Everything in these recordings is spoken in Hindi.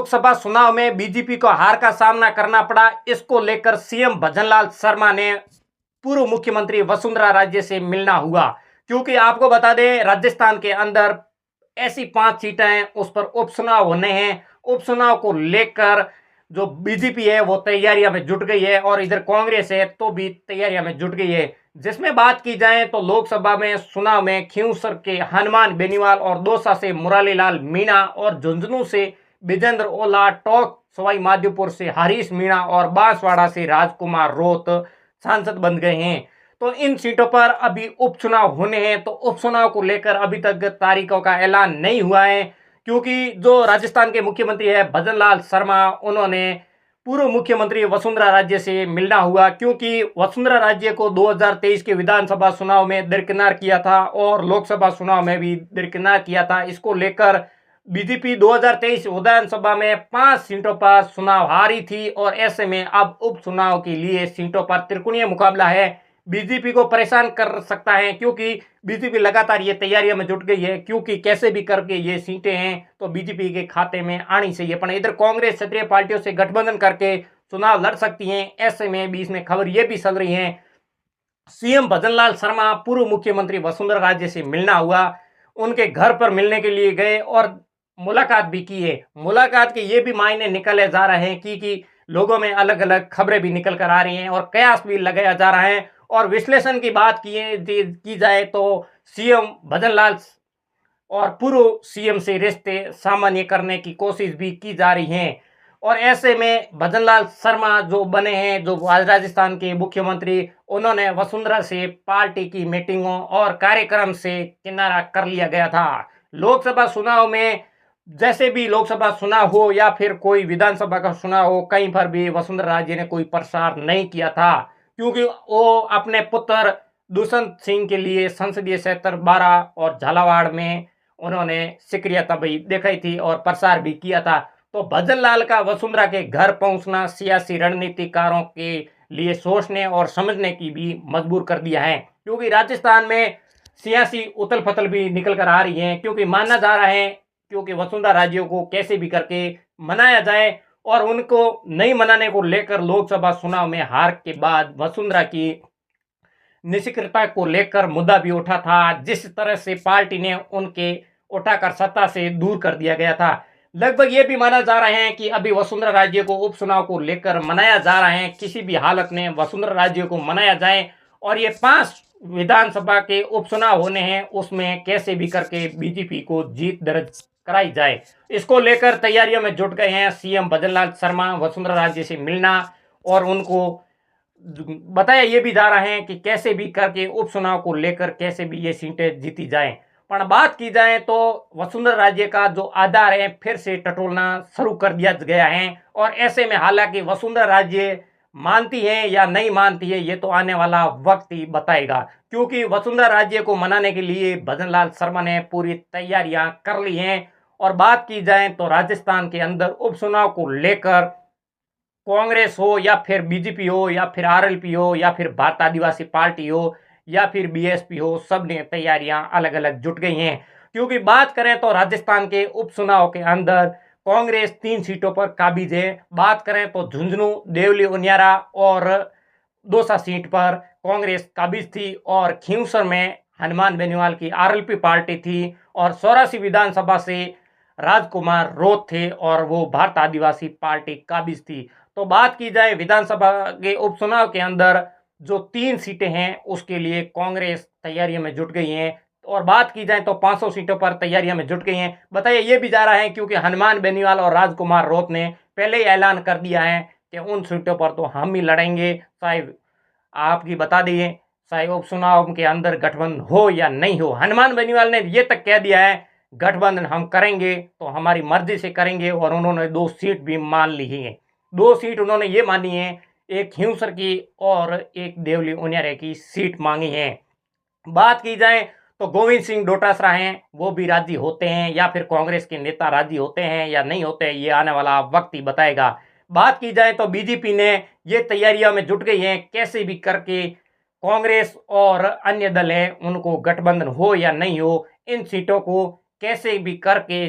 लोकसभा चुनाव में बीजेपी को हार का सामना करना पड़ा। इसको लेकर सीएम भजनलाल शर्मा ने पूर्व मुख्यमंत्री वसुंधरा राजे से मिलना हुआ, क्योंकि आपको बता दें राजस्थान के अंदर ऐसी 5 सीटें हैं, उस पर उपचुनाव होने हैं। उपचुनाव को लेकर जो बीजेपी है वो तैयारियां में जुट गई है और इधर कांग्रेस है तो भी तैयारियां में जुट गई है। जिसमें बात की जाए तो लोकसभा में चुनाव में खींवसर के हनुमान बेनीवाल और दौसा से मुरारीलाल मीणा और झुंझुनू से विजेंद्र ओला, टोंक सवाई माधोपुर से हरीश मीणा और बांसवाड़ा से राजकुमार रोत सांसद बन गए हैं। तो इन सीटों पर अभी उपचुनाव होने हैं। तो उपचुनाव को लेकर अभी तक तारीखों का ऐलान नहीं हुआ है, क्योंकि जो राजस्थान के मुख्यमंत्री है भजनलाल शर्मा, उन्होंने पूर्व मुख्यमंत्री वसुंधरा राजे से मिलना हुआ, क्योंकि वसुंधरा राजे को 2023 के विधानसभा चुनाव में दरकिनार किया था और लोकसभा चुनाव में भी दरकिनार किया था। इसको लेकर बीजेपी 2023 विधानसभा में 5 सीटों पर चुनाव हारी थी और ऐसे में अब उपचुनाव के लिए सीटों पर त्रिकोणीय मुकाबला है। बीजेपी को परेशान कर सकता है, क्योंकि बीजेपी लगातार ये तैयारियों में जुट गई है, क्योंकि कैसे भी करके ये सीटें हैं तो बीजेपी के खाते में आनी चाहिए। पर इधर कांग्रेस क्षेत्रीय पार्टियों से गठबंधन करके चुनाव लड़ सकती हैं। ऐसे में बीच में खबर ये भी चल रही है सीएम भजनलाल शर्मा पूर्व मुख्यमंत्री वसुंधरा राजे से मिलना हुआ, उनके घर पर मिलने के लिए गए और मुलाकात भी की है। मुलाकात के ये भी मायने निकले जा रहे हैं कि लोगों में अलग अलग खबरें भी निकल कर आ रही हैं और कयास भी लगाया जा रहा है। और विश्लेषण की बात की जाए तो सीएम भजनलाल और पूर्व सीएम से रिश्ते सामान्य करने की कोशिश भी की जा रही है। और ऐसे में भजनलाल शर्मा जो बने हैं, जो राजस्थान के मुख्यमंत्री, उन्होंने वसुंधरा से पार्टी की मीटिंगों और कार्यक्रम से किनारा कर लिया गया था। लोकसभा चुनाव में जैसे भी लोकसभा चुनाव हो या फिर कोई विधानसभा का चुनाव हो, कहीं पर भी वसुंधरा राजे ने कोई प्रचार नहीं किया था, क्योंकि वो अपने पुत्र दुष्यंत सिंह के लिए संसदीय क्षेत्र 12 और झालावाड़ में उन्होंने सक्रियता भी दिखाई थी और प्रचार भी किया था। तो भजनलाल का वसुंधरा के घर पहुंचना सियासी रणनीतिकारों के लिए सोचने और समझने की भी मजबूर कर दिया है, क्योंकि राजस्थान में सियासी उथल पुथल भी निकल कर आ रही है, क्योंकि माना जा रहा है क्योंकि वसुंधरा राजे को कैसे भी करके मनाया जाए। और उनको नहीं मनाने को लेकर लोकसभा चुनाव में हार के बाद वसुंधरा की निष्क्रियता को लेकर मुद्दा भी उठा था, जिस तरह से पार्टी ने उनके उठाकर सत्ता से दूर कर दिया गया था। लगभग ये भी माना जा रहा है कि अभी वसुंधरा राजे को उपचुनाव को लेकर मनाया जा रहा है, किसी भी हालत में वसुंधरा राजे को मनाया जाए और ये 5 विधानसभा के उपचुनाव होने हैं, उसमें कैसे भी करके बीजेपी को जीत दर्ज कराई जाए। इसको लेकर तैयारियों में जुट गए हैं सीएम भजनलाल शर्मा वसुंधरा राजे से मिलना, और उनको बताया ये भी जा रहा है कि कैसे भी करके उपचुनाव को लेकर कैसे भी ये सीटें जीती जाएं। पर बात की जाए तो वसुंधरा राजे का जो आधार है फिर से टटोलना शुरू कर दिया गया है। और ऐसे में हालांकि वसुंधरा राजे मानती है या नहीं मानती है, ये तो आने वाला वक्त ही बताएगा, क्योंकि वसुंधरा राजे को मनाने के लिए भजनलाल शर्मा ने पूरी तैयारियां कर ली हैं। और बात की जाए तो राजस्थान के अंदर उपचुनाव को लेकर कांग्रेस हो या फिर बीजेपी हो या फिर आरएलपी हो या फिर भारत आदिवासी पार्टी हो या फिर बीएसपी हो, सब ने तैयारियां अलग अलग जुट गई हैं। क्योंकि बात करें तो राजस्थान के उपचुनाव के अंदर कांग्रेस 3 सीटों पर काबिज है। बात करें तो झुंझुनू, देवली उनियारा और दौसा सीट पर कांग्रेस काबिज थी और खींवसर में हनुमान बेनीवाल की आरएलपी पार्टी थी और 84 विधानसभा से राजकुमार रोत थे और वो भारत आदिवासी पार्टी काबिज थी। तो बात की जाए विधानसभा के उपचुनाव के अंदर जो 3 सीटें हैं उसके लिए कांग्रेस तैयारियों में जुट गई हैं, और बात की जाए तो 500 सीटों पर तैयारियों में जुट गई हैं। बताइए ये भी जा रहा है क्योंकि हनुमान बेनीवाल और राजकुमार रोत ने पहले ही ऐलान कर दिया है कि उन सीटों पर तो हम ही लड़ेंगे, चाहे आपकी बता दिए चाहे उपचुनाव के अंदर गठबंधन हो या नहीं हो। हनुमान बेनीवाल ने ये तक कह दिया है गठबंधन हम करेंगे तो हमारी मर्जी से करेंगे, और उन्होंने 2 सीट भी मान ली है। 2 सीट उन्होंने ये मानी है, एक खींवसर की और एक देवली उनियारे की सीट मांगी है। बात की जाए तो गोविंद सिंह डोटासरा हैं, वो भी राजी होते हैं या फिर कांग्रेस के नेता राजी होते हैं या नहीं होते हैं, ये आने वाला वक्त ही बताएगा। बात की जाए तो बीजेपी ने ये तैयारियों में जुट गई है, कैसे भी करके कांग्रेस और अन्य दल हैं उनको गठबंधन हो या नहीं हो, इन सीटों को कैसे भी करके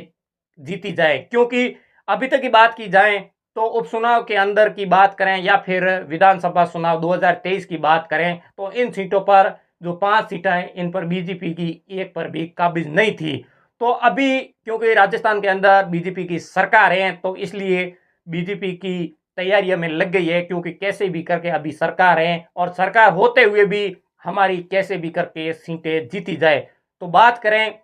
जीती जाए। क्योंकि अभी तक की बात की जाए तो उपचुनाव के अंदर की बात करें या फिर विधानसभा चुनाव 2023 की बात करें तो इन सीटों पर जो 5 सीटें हैं इन पर बीजेपी की एक पर भी काबिज नहीं थी। तो अभी क्योंकि राजस्थान के अंदर बीजेपी की सरकार है तो इसलिए बीजेपी की तैयारियों में लग गई है, क्योंकि कैसे भी करके अभी सरकार है और सरकार होते हुए भी हमारी कैसे भी करके सीटें जीती जाए। तो बात करें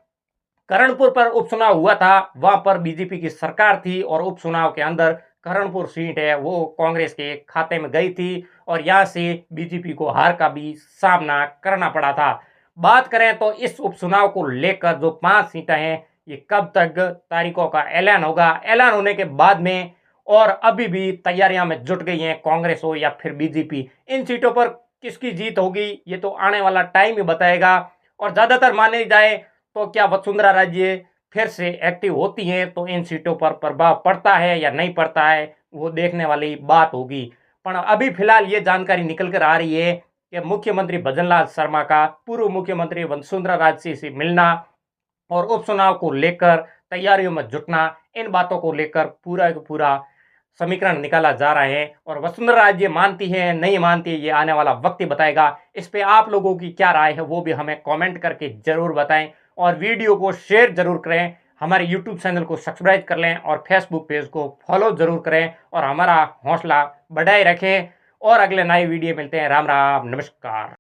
करणपुर पर उपचुनाव हुआ था, वहां पर बीजेपी की सरकार थी और उपचुनाव के अंदर करणपुर सीट है वो कांग्रेस के खाते में गई थी और यहां से बीजेपी को हार का भी सामना करना पड़ा था। बात करें तो इस उपचुनाव को लेकर जो 5 सीटें हैं ये कब तक तारीखों का ऐलान होगा, ऐलान होने के बाद में, और अभी भी तैयारियां में जुट गई हैं कांग्रेस हो या फिर बीजेपी। इन सीटों पर किसकी जीत होगी ये तो आने वाला टाइम ही बताएगा। और ज्यादातर माने जाए तो क्या वसुंधरा राजे फिर से एक्टिव होती हैं तो इन सीटों पर प्रभाव पड़ता है या नहीं पड़ता है वो देखने वाली बात होगी। पर अभी फिलहाल ये जानकारी निकल कर आ रही है कि मुख्यमंत्री भजनलाल शर्मा का पूर्व मुख्यमंत्री वसुंधरा राजे से मिलना और उपचुनाव को लेकर तैयारियों में जुटना, इन बातों को लेकर पूरा का पूरा समीकरण निकाला जा रहा है। और वसुंधरा राजे मानती है नहीं मानती है ये आने वाला वक्त ही बताएगा। इस पे आप लोगों की क्या राय है वो भी हमें कमेंट करके जरूर बताएं और वीडियो को शेयर जरूर करें। हमारे यूट्यूब चैनल को सब्सक्राइब कर लें और फेसबुक पेज को फॉलो जरूर करें और हमारा हौसला बढ़ाए रखें। और अगले नए वीडियो मिलते हैं। राम राम, नमस्कार।